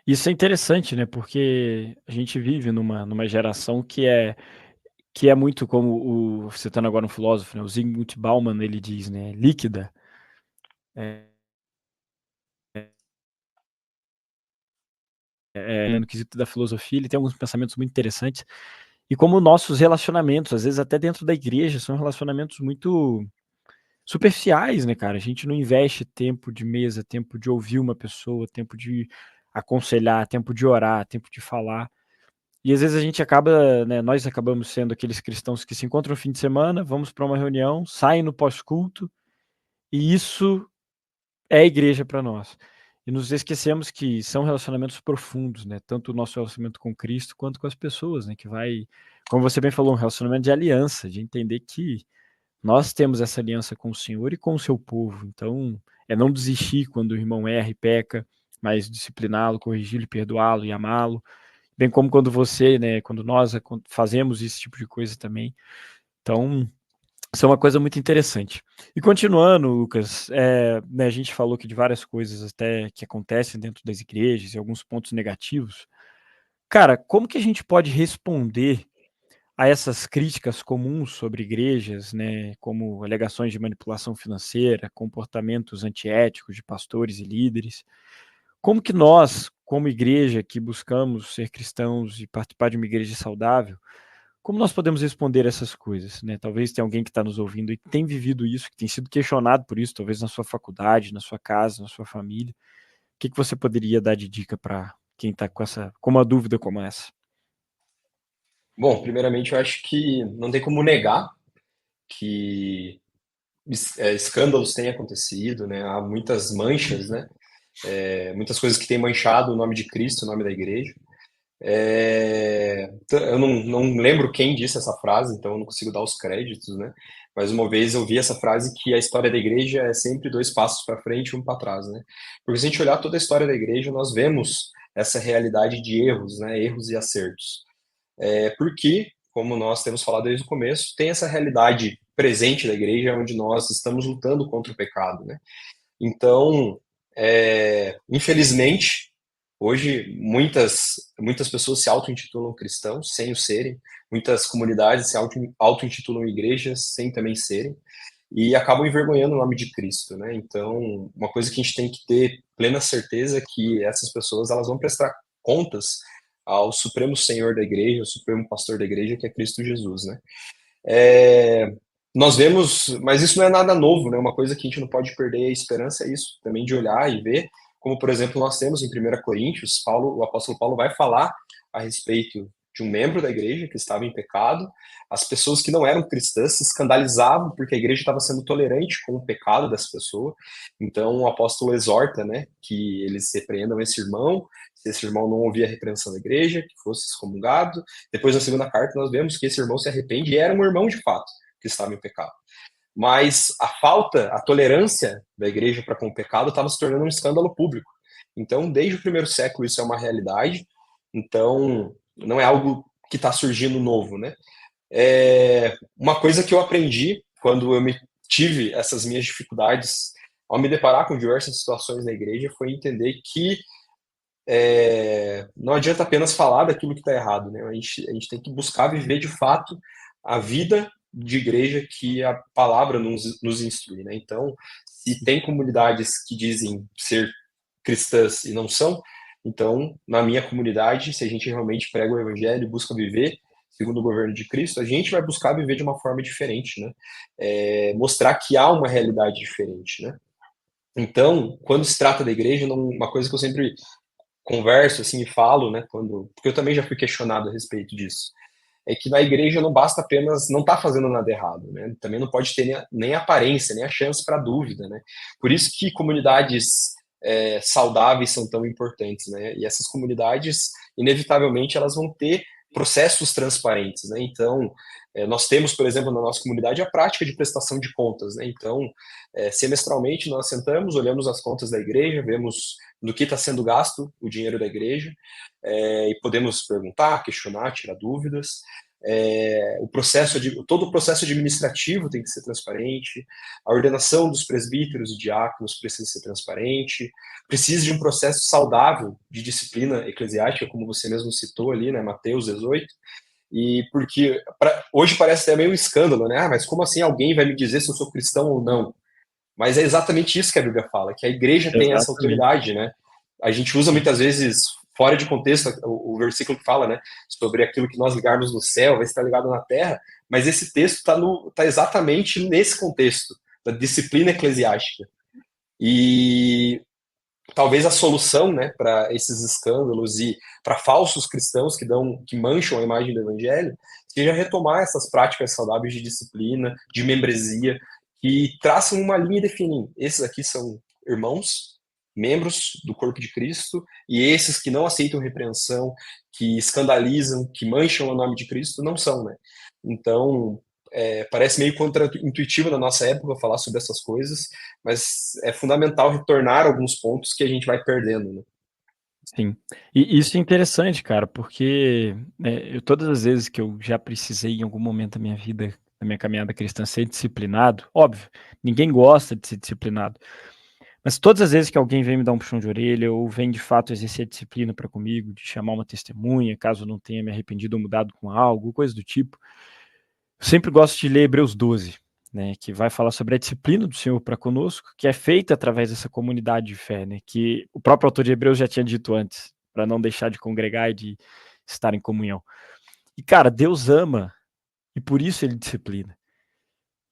Isso é interessante, né? Porque a gente vive numa geração que é muito como citando agora um filósofo, né, o Zygmunt Bauman, ele diz, né, líquida. É, no quesito da filosofia, ele tem alguns pensamentos muito interessantes. E como nossos relacionamentos, às vezes até dentro da igreja, são relacionamentos muito superficiais, né, cara? A gente não investe tempo de mesa, tempo de ouvir uma pessoa, tempo de aconselhar, tempo de orar, tempo de falar. E às vezes a gente acaba, né, nós acabamos sendo aqueles cristãos que se encontram no fim de semana, vamos para uma reunião, saem no pós-culto, e isso é a igreja para nós. E nos esquecemos que são relacionamentos profundos, né? Tanto o nosso relacionamento com Cristo quanto com as pessoas, né? Que vai, como você bem falou, um relacionamento de aliança, de entender que nós temos essa aliança com o Senhor e com o seu povo. Então, é não desistir quando o irmão erra e peca, mas discipliná-lo, corrigi-lo, perdoá-lo e amá-lo. Bem como quando você, né, quando nós fazemos esse tipo de coisa também. Então, isso é uma coisa muito interessante. E continuando, Lucas, né, a gente falou aqui de várias coisas até que acontecem dentro das igrejas e alguns pontos negativos. Cara, como que a gente pode responder a essas críticas comuns sobre igrejas, né, como alegações de manipulação financeira, comportamentos antiéticos de pastores e líderes? Como que nós, como igreja que buscamos ser cristãos e participar de uma igreja saudável, como nós podemos responder essas coisas, né? Talvez tenha alguém que está nos ouvindo e que tem vivido isso, que tem sido questionado por isso, talvez na sua faculdade, na sua casa, na sua família. O que você poderia dar de dica para quem está com uma dúvida como essa? Bom, primeiramente eu acho que não tem como negar que escândalos têm acontecido, né? Há muitas manchas, né? Muitas coisas que têm manchado o nome de Cristo, o nome da igreja. Eu não lembro quem disse essa frase, então eu não consigo dar os créditos, né? Mas uma vez eu vi essa frase que a história da igreja é sempre dois passos para frente e um para trás, né? Porque se a gente olhar toda a história da igreja, nós vemos essa realidade de erros, né? Erros e acertos. Porque, como nós temos falado desde o começo, tem essa realidade presente da igreja onde nós estamos lutando contra o pecado, né? Então, infelizmente, hoje muitas pessoas se auto-intitulam cristãos sem o serem, muitas comunidades se auto-intitulam igrejas sem também serem, e acabam envergonhando o nome de Cristo, né? Então, uma coisa que a gente tem que ter plena certeza é que essas pessoas elas vão prestar contas ao Supremo Senhor da igreja, ao Supremo Pastor da igreja, que é Cristo Jesus, né? nós vemos, mas isso não é nada novo, né? Uma coisa que a gente não pode perder a esperança é isso, também de olhar e ver, como por exemplo nós temos em 1 Coríntios, o apóstolo Paulo vai falar a respeito de um membro da igreja que estava em pecado, as pessoas que não eram cristãs se escandalizavam porque a igreja estava sendo tolerante com o pecado dessa pessoa, então o apóstolo exorta, né, que eles repreendam esse irmão, se esse irmão não ouvia a repreensão da igreja, que fosse excomungado. Depois na segunda carta nós vemos que esse irmão se arrepende e era um irmão de fato, que estava em pecado. Mas a falta, a tolerância da igreja para com o pecado estava se tornando um escândalo público. Então, desde o primeiro século, isso é uma realidade. Então, não é algo que está surgindo novo, né? Uma coisa que eu aprendi quando eu tive essas minhas dificuldades ao me deparar com diversas situações na igreja foi entender que não adianta apenas falar daquilo que está errado, né? A gente tem que buscar viver de fato a vida de igreja que a palavra nos instrui, né? Então, se tem comunidades que dizem ser cristãs e não são, então, na minha comunidade, se a gente realmente prega o evangelho e busca viver segundo o governo de Cristo, a gente vai buscar viver de uma forma diferente, né? Mostrar que há uma realidade diferente, né? Então, quando se trata da igreja, uma coisa que eu sempre converso assim e falo, né, porque eu também já fui questionado a respeito disso, é que na igreja não basta apenas não estar fazendo nada errado, né? Também não pode ter nem aparência, nem a chance para dúvida, né? Por isso que comunidades saudáveis são tão importantes, né? E essas comunidades, inevitavelmente, elas vão ter processos transparentes, né? Então, nós temos, por exemplo, na nossa comunidade a prática de prestação de contas, né? Então, semestralmente nós sentamos, olhamos as contas da igreja, vemos no que está sendo gasto o dinheiro da igreja, e podemos perguntar, questionar, tirar dúvidas. Todo o processo administrativo tem que ser transparente, a ordenação dos presbíteros e diáconos precisa ser transparente, precisa de um processo saudável de disciplina eclesiástica, como você mesmo citou ali, né, Mateus 18, e porque hoje parece até meio um escândalo, né? Mas como assim alguém vai me dizer se eu sou cristão ou não? Mas é exatamente isso que a Bíblia fala, que a igreja tem essa Exatamente. autoridade, né? A gente usa muitas vezes fora de contexto o versículo que fala, né, sobre aquilo que nós ligarmos no céu vai estar ligado na terra, mas esse texto está exatamente nesse contexto da disciplina eclesiástica. E talvez a solução, né, para esses escândalos e para falsos cristãos que mancham a imagem do evangelho, seja retomar essas práticas saudáveis de disciplina, de membresia, que traçam uma linha e definem. Esses aqui são irmãos, membros do corpo de Cristo, e esses que não aceitam repreensão, que escandalizam, que mancham o nome de Cristo, não são, né? Então, parece meio contra-intuitivo na nossa época falar sobre essas coisas, mas é fundamental retornar alguns pontos que a gente vai perdendo, né? Sim. E isso é interessante, cara, porque, todas as vezes que eu já precisei em algum momento da minha vida, da minha caminhada cristã, ser disciplinado, óbvio, ninguém gosta de ser disciplinado, mas todas as vezes que alguém vem me dar um puxão de orelha ou vem de fato exercer disciplina para comigo, de chamar uma testemunha, caso eu não tenha me arrependido ou mudado com algo, coisa do tipo, eu sempre gosto de ler Hebreus 12, né, que vai falar sobre a disciplina do Senhor para conosco, que é feita através dessa comunidade de fé, né, que o próprio autor de Hebreus já tinha dito antes, para não deixar de congregar e de estar em comunhão. E, cara, Deus ama e por isso ele disciplina.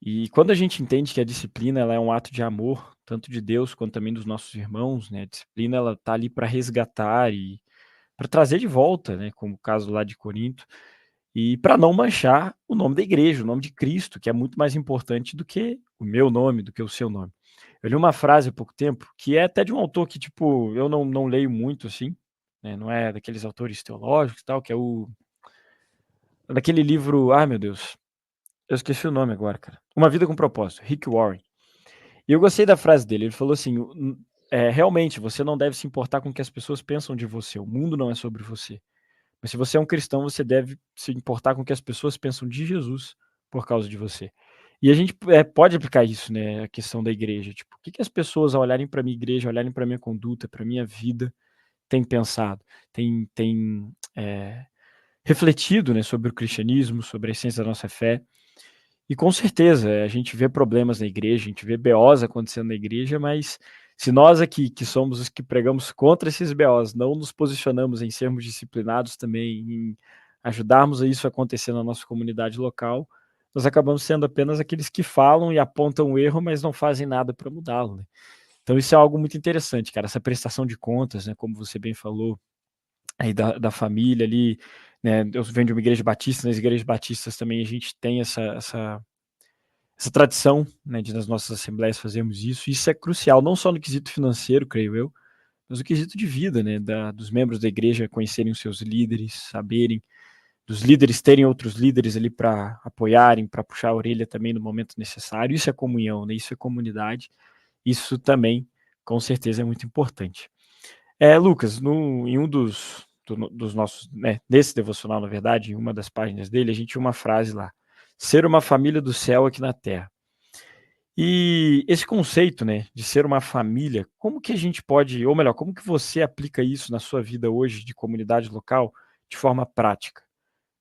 E quando a gente entende que a disciplina ela é um ato de amor, tanto de Deus quanto também dos nossos irmãos, né, a disciplina ela tá ali para resgatar e para trazer de volta, né, como o caso lá de Corinto, e para não manchar o nome da igreja, o nome de Cristo, que é muito mais importante do que o meu nome, do que o seu nome. Eu li uma frase há pouco tempo, que é até de um autor que, tipo, eu não leio muito, assim, né, não é daqueles autores teológicos e tal, que é daquele livro, ai meu Deus, eu esqueci o nome agora, cara. Uma Vida com Propósito, Rick Warren. E eu gostei da frase dele, ele falou assim, realmente, você não deve se importar com o que as pessoas pensam de você, o mundo não é sobre você. Mas se você é um cristão, você deve se importar com o que as pessoas pensam de Jesus por causa de você. E a gente pode aplicar isso, né, a questão da igreja. Tipo, o que, que as pessoas, ao olharem para minha igreja, olharem para minha conduta, para minha vida, têm pensado, têm refletido, né, sobre o cristianismo, sobre a essência da nossa fé. E com certeza, a gente vê problemas na igreja, a gente vê BOs acontecendo na igreja, mas se nós aqui, que somos os que pregamos contra esses BOs, não nos posicionamos em sermos disciplinados também, em ajudarmos a isso acontecer na nossa comunidade local, nós acabamos sendo apenas aqueles que falam e apontam o erro, mas não fazem nada para mudá-lo, né? Então isso é algo muito interessante, cara, essa prestação de contas, né, como você bem falou, aí da família ali, né, eu venho de uma igreja batista, nas igrejas batistas também a gente tem essa tradição, né, de nas nossas assembleias fazermos isso, e isso é crucial, não só no quesito financeiro, creio eu, mas no quesito de vida, né, dos membros da igreja conhecerem os seus líderes, saberem, dos líderes terem outros líderes ali para apoiarem, para puxar a orelha também no momento necessário. Isso é comunhão, né? Isso é comunidade. Isso também, com certeza, é muito importante. Lucas, em um dos nossos, né, desse devocional, na verdade, em uma das páginas dele, a gente tinha uma frase lá: ser uma família do céu aqui na terra. E esse conceito, né, de ser uma família, como que a gente pode, ou melhor, como que você aplica isso na sua vida hoje de comunidade local de forma prática?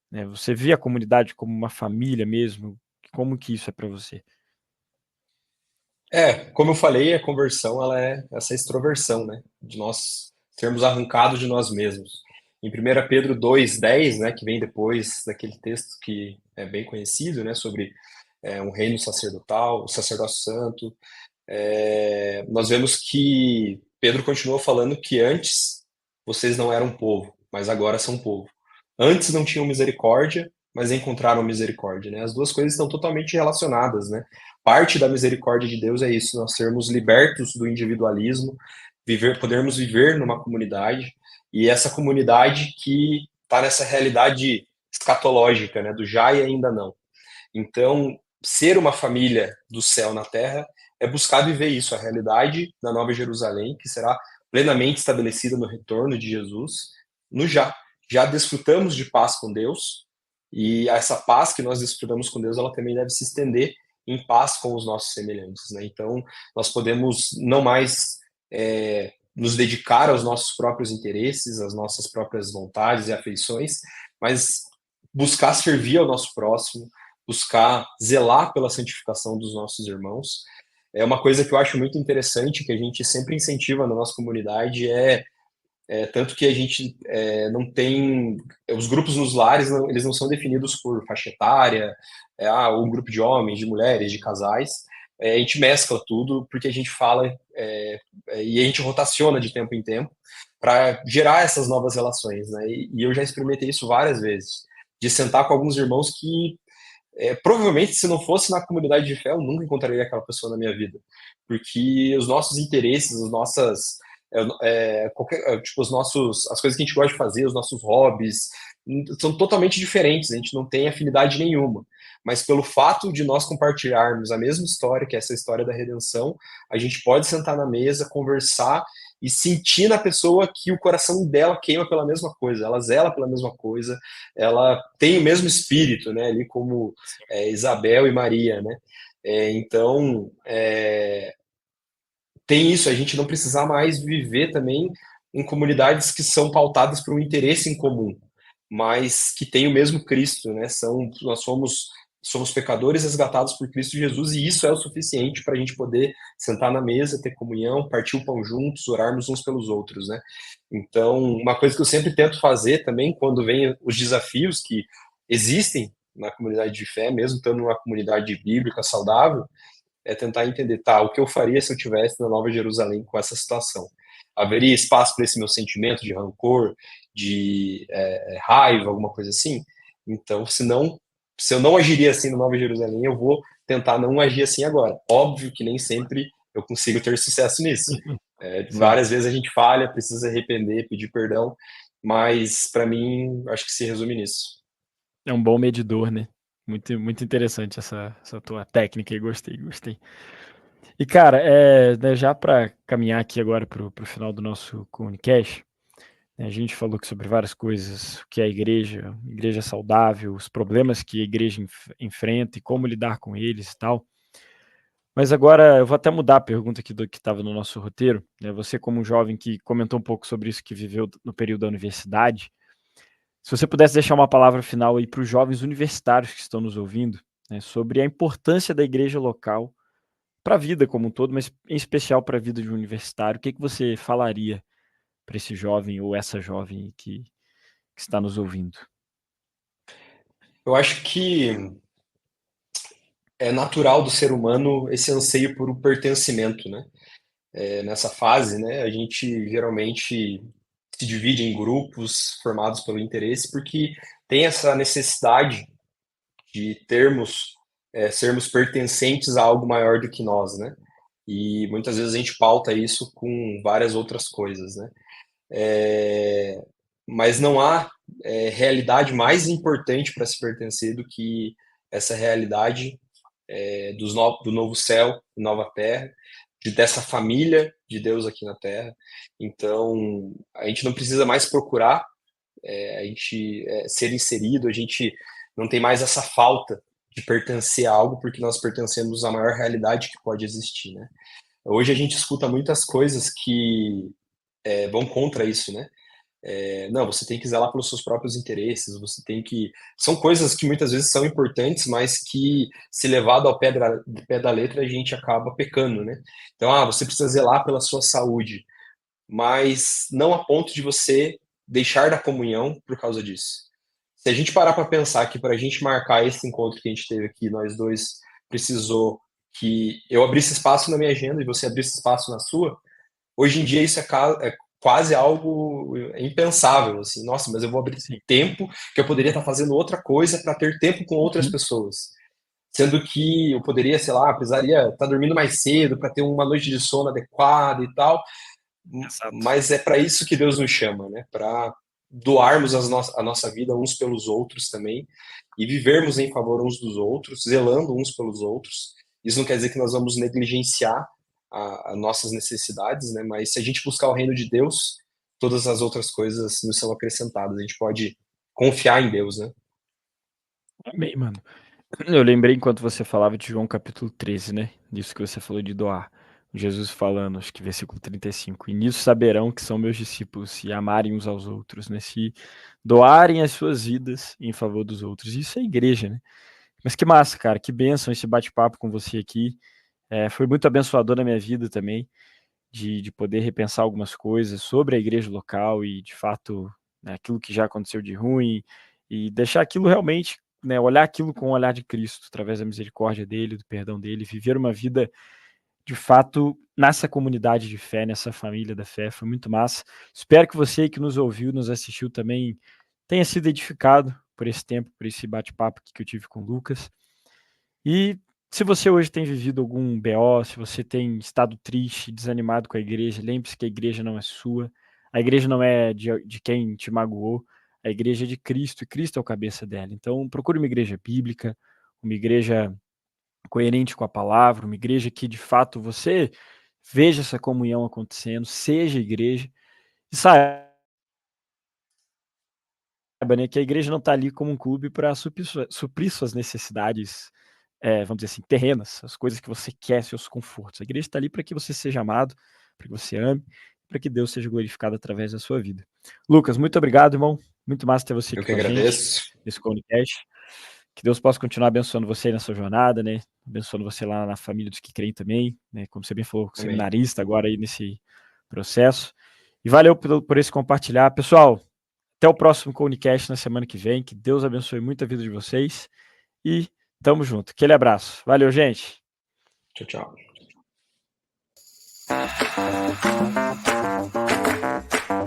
Né? Você vê a comunidade como uma família mesmo? Como que isso é para você? Como eu falei, a conversão ela é essa extroversão, né? De nós sermos arrancados de nós mesmos. Em 1 Pedro 2:10, né, que vem depois daquele texto que é bem conhecido, né, sobre um reino sacerdotal, o sacerdócio santo, nós vemos que Pedro continua falando que antes vocês não eram povo, mas agora são povo. Antes não tinham misericórdia, mas encontraram misericórdia, né? As duas coisas estão totalmente relacionadas, né? Parte da misericórdia de Deus é isso, nós sermos libertos do individualismo, podermos viver numa comunidade, e essa comunidade que está nessa realidade escatológica, né? Do já e ainda não. Então, ser uma família do céu na terra é buscar viver isso, a realidade da Nova Jerusalém, que será plenamente estabelecida no retorno de Jesus, no já. Já desfrutamos de paz com Deus, e essa paz que nós desfrutamos com Deus, ela também deve se estender em paz com os nossos semelhantes, né? Então, nós podemos não mais nos dedicar aos nossos próprios interesses, às nossas próprias vontades e afeições, mas buscar servir ao nosso próximo, buscar zelar pela santificação dos nossos irmãos. É uma coisa que eu acho muito interessante, que a gente sempre incentiva na nossa comunidade, tanto que a gente não tem, os grupos nos lares, eles não são definidos por faixa etária, um grupo de homens, de mulheres, de casais, a gente mescla tudo, porque a gente fala e a gente rotaciona de tempo em tempo para gerar essas novas relações, né? E eu já experimentei isso várias vezes, de sentar com alguns irmãos que provavelmente, se não fosse na comunidade de fé, eu nunca encontraria aquela pessoa na minha vida, porque os nossos interesses, as nossas, tipo, as coisas que a gente gosta de fazer, os nossos hobbies, são totalmente diferentes. A gente não tem afinidade nenhuma. Mas pelo fato de nós compartilharmos a mesma história, que é essa história da redenção, a gente pode sentar na mesa, conversar e sentir na pessoa que o coração dela queima pela mesma coisa, ela zela pela mesma coisa, ela tem o mesmo espírito, né, ali como Isabel e Maria, né? Então, tem isso, a gente não precisar mais viver também em comunidades que são pautadas por um interesse em comum, mas que tem o mesmo Cristo, né? Nós somos pecadores resgatados por Cristo Jesus, e isso é o suficiente para a gente poder sentar na mesa, ter comunhão, partir o pão juntos, orarmos uns pelos outros, né? Então, uma coisa que eu sempre tento fazer também, quando vem os desafios que existem na comunidade de fé, mesmo estando numa comunidade bíblica saudável, é tentar entender, tá, o que eu faria se eu tivesse na Nova Jerusalém com essa situação? Haveria espaço para esse meu sentimento de rancor, de raiva, alguma coisa assim? Então, se eu não agiria assim na Nova Jerusalém, eu vou tentar não agir assim agora. Óbvio que nem sempre eu consigo ter sucesso nisso. Várias vezes a gente falha, precisa se arrepender, pedir perdão, mas para mim, acho que se resume nisso. É um bom medidor, né? Muito, muito interessante essa tua técnica aí, gostei. E, cara, né, já para caminhar aqui agora para o final do nosso Comunicast, né, a gente falou aqui sobre várias coisas, o que é a igreja saudável, os problemas que a igreja enfrenta e como lidar com eles e tal. Mas agora eu vou até mudar a pergunta aqui do que estava no nosso roteiro, né? Você, como um jovem que comentou um pouco sobre isso, que viveu no período da universidade, se você pudesse deixar uma palavra final aí para os jovens universitários que estão nos ouvindo, né, sobre a importância da igreja local para a vida como um todo, mas em especial para a vida de um universitário, o que você falaria para esse jovem ou essa jovem que está nos ouvindo? Eu acho que é natural do ser humano esse anseio por um pertencimento, né? Nessa fase, né, a gente geralmente se divide em grupos formados pelo interesse, porque tem essa necessidade de sermos pertencentes a algo maior do que nós, né? E muitas vezes a gente pauta isso com várias outras coisas, né? É, mas não há realidade mais importante para se pertencer do que essa realidade do novo céu e nova terra, dessa família de Deus aqui na terra. Então, a gente não precisa mais procurar a gente ser inserido, a gente não tem mais essa falta de pertencer a algo, porque nós pertencemos à maior realidade que pode existir, né? Hoje a gente escuta muitas coisas que vão contra isso, né? Não, você tem que zelar pelos seus próprios interesses, você tem que... São coisas que muitas vezes são importantes, mas que, se levado ao pé da letra, a gente acaba pecando, né? Então, você precisa zelar pela sua saúde, mas não a ponto de você deixar da comunhão por causa disso. Se a gente parar para pensar que para a gente marcar esse encontro que a gente teve aqui, nós dois, precisou que eu abrisse espaço na minha agenda e você abrisse espaço na sua, hoje em dia isso é quase algo impensável, assim, nossa, mas eu vou abrir tempo que eu poderia estar fazendo outra coisa para ter tempo com outras pessoas. Sendo que eu poderia, sei lá, precisaria estar dormindo mais cedo para ter uma noite de sono adequada e tal. Exato. Mas é para isso que Deus nos chama, né? Para doarmos a nossa vida uns pelos outros também e vivermos em favor uns dos outros, zelando uns pelos outros. Isso não quer dizer que nós vamos negligenciar as nossas necessidades, né? Mas se a gente buscar o reino de Deus, todas as outras coisas nos são acrescentadas. A gente pode confiar em Deus, né? Amém, mano. Eu lembrei enquanto você falava de João capítulo 13, né? Disso que você falou de doar. Jesus falando, acho que versículo 35. E nisso saberão que são meus discípulos, se amarem uns aos outros, né? Se doarem as suas vidas em favor dos outros. Isso é igreja, né? Mas que massa, cara. Que bênção esse bate-papo com você aqui. Foi muito abençoador na minha vida também, de poder repensar algumas coisas sobre a igreja local e, de fato, né, aquilo que já aconteceu de ruim e deixar aquilo realmente, né, olhar aquilo com o olhar de Cristo, através da misericórdia dele, do perdão dele, viver uma vida, de fato, nessa comunidade de fé, nessa família da fé. Foi muito massa. Espero que você que nos ouviu, nos assistiu também, tenha sido edificado por esse tempo, por esse bate-papo que eu tive com o Lucas. E se você hoje tem vivido algum BO, se você tem estado triste, desanimado com a igreja, lembre-se que a igreja não é sua, a igreja não é de quem te magoou, a igreja é de Cristo, e Cristo é o cabeça dela. Então, procure uma igreja bíblica, uma igreja coerente com a palavra, uma igreja que, de fato, você veja essa comunhão acontecendo, seja igreja, e saiba, né, que a igreja não está ali como um clube para suprir suas necessidades, vamos dizer assim, terrenas, as coisas que você quer, seus confortos. A igreja está ali para que você seja amado, para que você ame, para que Deus seja glorificado através da sua vida. Lucas, muito obrigado, irmão. Muito massa ter você Eu aqui que com a gente, agradeço. nesse Comunicast. Que Deus possa continuar abençoando você na sua jornada, né? Abençoando você lá na família dos que creem também, né? Como você bem falou, Amém. seminarista agora aí nesse processo. E valeu por esse compartilhar. Pessoal, até o próximo Comunicast na semana que vem. Que Deus abençoe muito a vida de vocês. E tamo junto. Aquele abraço. Valeu, gente. Tchau, tchau.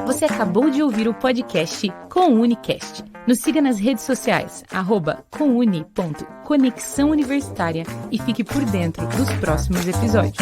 Você acabou de ouvir o podcast Comunicast. Nos siga nas redes sociais, @comuni.conexão universitária e fique por dentro dos próximos episódios.